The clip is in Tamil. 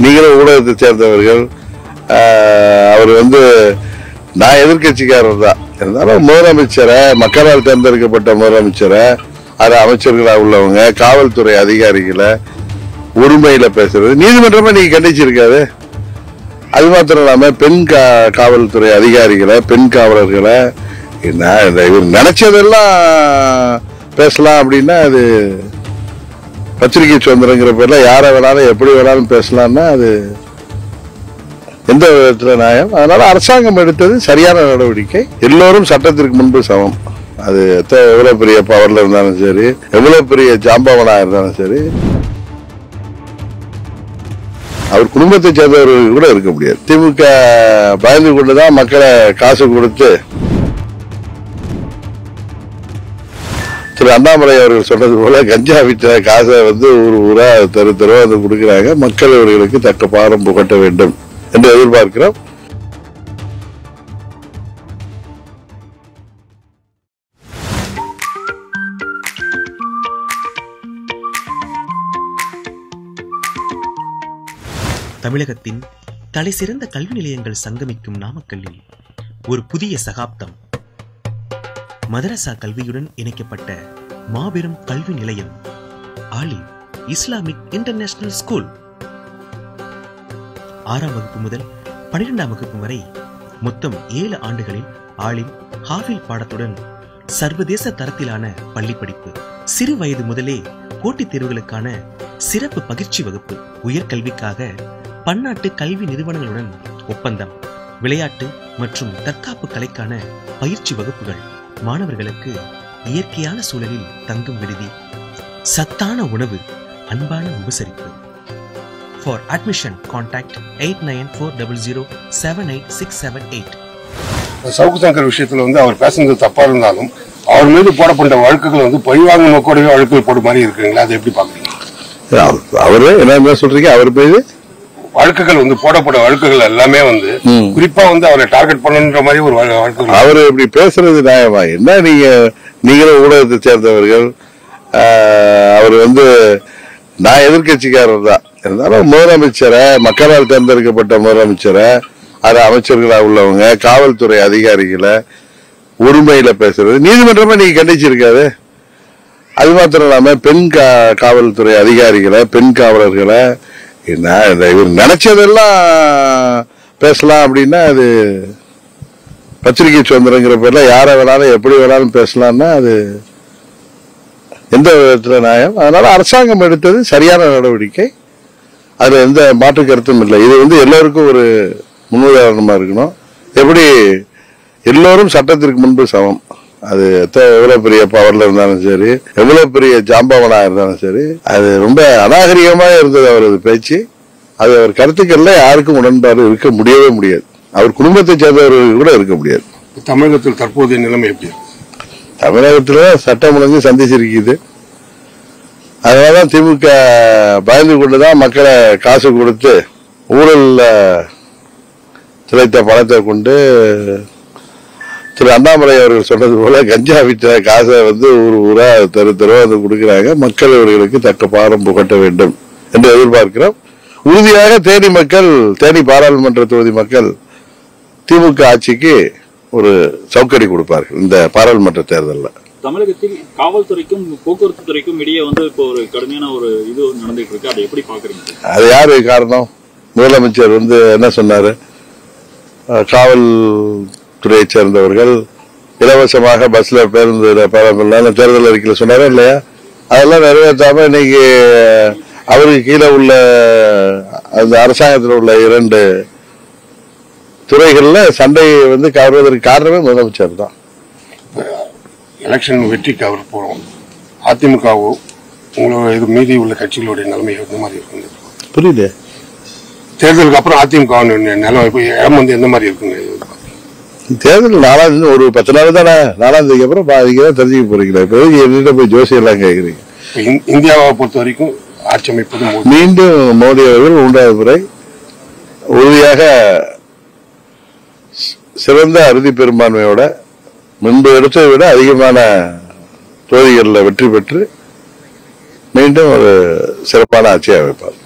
நீங்களும் ஊடகத்தை சேர்ந்தவர்கள். அவர் நான் எதிர்கட்சிக்காரர் தான் இருந்தாலும் முதலமைச்சரை, மக்களால் தேர்ந்தெடுக்கப்பட்ட முதலமைச்சரை, அது அமைச்சர்களாக உள்ளவங்க, காவல்துறை அதிகாரிகளை உரிமையில பேசுறது நீதிமன்றமா நீங்க கண்டிச்சிருக்காரு. அது மாத்திரம் இல்லாம பெண் காவல்துறை அதிகாரிகளை, பெண் காவலர்களை இவர் நினைச்சதெல்லாம் பேசலாம் அப்படின்னா அது பத்திரிகை சுதந்திரங்கிற பேர்ல யாரை வேணாலும் எப்படி வேணாலும் பேசலாம்னா அது எந்த விதத்துல நியாயம்? அதனால அரசாங்கம் எடுத்தது சரியான நடவடிக்கை. எல்லோரும் சட்டத்திற்கு முன்பு சமம். அது எவ்வளவு பெரிய பவர்ல இருந்தாலும் சரி, எவ்வளவு பெரிய ஜாம்பவனா இருந்தாலும் சரி, அவர் குடும்பத்தை சேர்ந்தவர்கள் கூட இருக்க முடியாது. திமுக பயந்து கொண்டுதான் மக்களை காசு கொடுத்து திரு அண்ணாமலை அவர்கள் சொன்னது போல கஞ்சா விற்ற காசை ஊர் ஊரா தெருவா கொடுக்கிறாங்க. மக்கள் அவர்களுக்கு தக்க பாரம் புகட்ட வேண்டும் என்று எதிர்பார்க்கிறோம். தமிழகத்தின் தலை சிறந்த கல்வி நிலையங்கள் சங்கமிக்கும் நாமக்கல்லில் ஒரு புதிய சகாப்தம். மதரசா கல்வியுடன் இணைக்கப்பட்ட மாபெரும் கல்வி நிலையம் ஆலிம் இஸ்லாமிக் இன்டர்நேஷனல் ஸ்கூல். 6ஆம் வகுப்பு முதல் 12ஆம் வகுப்பு வரை மொத்தம் 7 ஆண்டுகளில் ஆலிம் ஹாஃபில் பாடத்துடன் சர்வதேச தரத்திலான பள்ளி படிப்பு. சிறு வயது முதலே போட்டித் தேர்வுகளுக்கான சிறப்பு பயிற்சி வகுப்பு. உயர்கல்விக்காக பன்னாட்டு கல்வி நிறுவனங்களுடன் ஒப்பந்தம். விளையாட்டு மற்றும் தற்காப்பு கலைக்கான பயிற்சி வகுப்புகள். மாணவர்களுக்கு இயற்கையான சூழலில் தங்கும் விடுதி, சத்தான உணவு, அன்பான உபசரிப்பு. For admission, contact 8940078678. Savukku Shankar விஷயத்துல அவர் பேசுறது தப்பா இருந்தாலும் அவர் மீது போடப்பட்ட வழக்குகள் பழிவாங்க நோக்கோடவே வழக்குகள் போட மாதிரி இருக்குங்களா? அதை எப்படி பாக்குறீங்க? அவரு என்ன சொல்றீங்க? அவர் மீது வழக்குகள் போடப்பட்ட வழக்குகள் எல்லாமே குறிப்பா அவரை டார்கெட் பண்ணணுன்ற மாதிரி ஒரு வழக்கு. அவரு இப்படி பேசுறது நியாயமா? என்ன நீங்களும் ஊடகத்தை சேர்ந்தவர்கள். அவர் நான் எதிர்கட்சிக்காரர் தான் இருந்தாலும் முதலமைச்சரை, மக்களால் தேர்ந்தெடுக்கப்பட்ட முதலமைச்சரை, அது அமைச்சர்களாக உள்ளவங்க, காவல்துறை அதிகாரிகளை உரிமையில பேசுறது நீதிமன்றமா நீங்க கண்டிச்சிருக்காரு. அது மாத்திரம் இல்லாம பெண் காவல்துறை அதிகாரிகளை, பெண் காவலர்களை இவர் நினைச்சதெல்லாம் பேசலாம் அப்படின்னா அது பத்திரிகை சுதந்திரங்கிற பேர்ல யாரை வேணாலும் எப்படி வேணாலும் பேசலாம்னா அது எந்த விதத்துல நியாயம்? அதனால அரசாங்கம் எடுத்தது சரியான நடவடிக்கை. அதுல எந்த மாற்று கருத்தும் இல்லை. இது எல்லோருக்கும் ஒரு முன்னுதாரணமா இருக்கணும். எப்படி எல்லோரும் சட்டத்திற்கு முன்பு சமம். அது எவ்வளவு பெரிய பவர்ல இருந்தாலும் சரி, எவ்வளவு பெரிய ஜாம்பவனா இருந்தாலும் சரி, அது ரொம்ப அநாகரிகமா இருந்தது அவரது பேச்சு. அது அவர் கருத்துக்கள்ல யாருக்கும் உடன்பாடு இருக்க முடியவே முடியாது. அவர் குடும்பத்தை சேர்ந்தவர்கள் கூட இருக்க முடியாது. தமிழகத்தில் தற்போதைய நிலைமை எப்படி? தமிழகத்துல சட்டம் ஒழுங்கு சந்திச்சிருக்குது. அதனாலதான் திமுக பயந்து கொண்டுதான் மக்களை காசு கொடுத்து ஊழல்ல திளைத்த பணத்தை கொண்டு திரு அண்ணாமலை அவர்கள் சொன்னது போல கஞ்சா விற்ற காசை ஊர் ஊரா தெருவா கொடுக்கிறாங்க. மக்கள் அவர்களுக்கு தக்க பாரம் புகட்ட வேண்டும் என்று எதிர்பார்க்கிறோம். உறுதியாக தேனி பாராளுமன்ற தொகுதி மக்கள் திமுக ஆட்சிக்கு ஒரு சவுக்கடி கொடுப்பார்கள் இந்த பாராளுமன்ற தேர்தலில். தமிழகத்தில் காவல்துறைக்கும் போக்குவரத்து துறைக்கும் இடையே இப்போ ஒரு கடுமையான ஒரு இது நடந்துட்டு இருக்கு. அதை எப்படி பாக்குறீங்க? அது யாரு காரணம்? முதலமைச்சர் என்ன சொன்னாரு? காவல்துறையை சேர்ந்தவர்கள் இலவசமாக பஸ்ல பேருந்து தேர்தல் அறிக்கையில் சொன்னாரா இல்லையா? அதெல்லாம் நிறைவேற்றாம இன்னைக்கு அவருக்கு கீழே உள்ள அந்த அரசாங்கத்தில் உள்ள 2 துறைகள்ல சண்டையை கவர்வதற்கு காரணமே முதலமைச்சர் தான். எலெக்ஷன் வெற்றிக்கு அவர் போறோம். அதிமுகவோ உங்களோட மீதி உள்ள கட்சிகளுடைய நிலைமை எந்த மாதிரி இருக்குங்க? புரியல. தேர்தலுக்கு அப்புறம் அதிமுக நிலைமை இடம் எந்த மாதிரி இருக்குங்க? தேர்தல் 4ஆம் தேதி ஒரு 10 நாள் தானே. 4ஆம் தேதிக்கு அப்புறம் பாதிக்கதான் தெரிஞ்சுக்க போறீங்களா? இப்ப என்னிட்ட போய் ஜோசியம் எல்லாம் கேட்குறீங்க. இந்தியாவை பொறுத்த வரைக்கும் ஆட்சி அமைப்பது மீண்டும் மோடி அவர்கள் 3வது முறை உறுதியாக சிறந்த அறுதி பெரும்பான்மையோட முன்பு எடுத்ததை விட அதிகமான தொகுதிகளில் வெற்றி பெற்று மீண்டும் ஒரு சிறப்பான ஆட்சியை அமைப்பார்.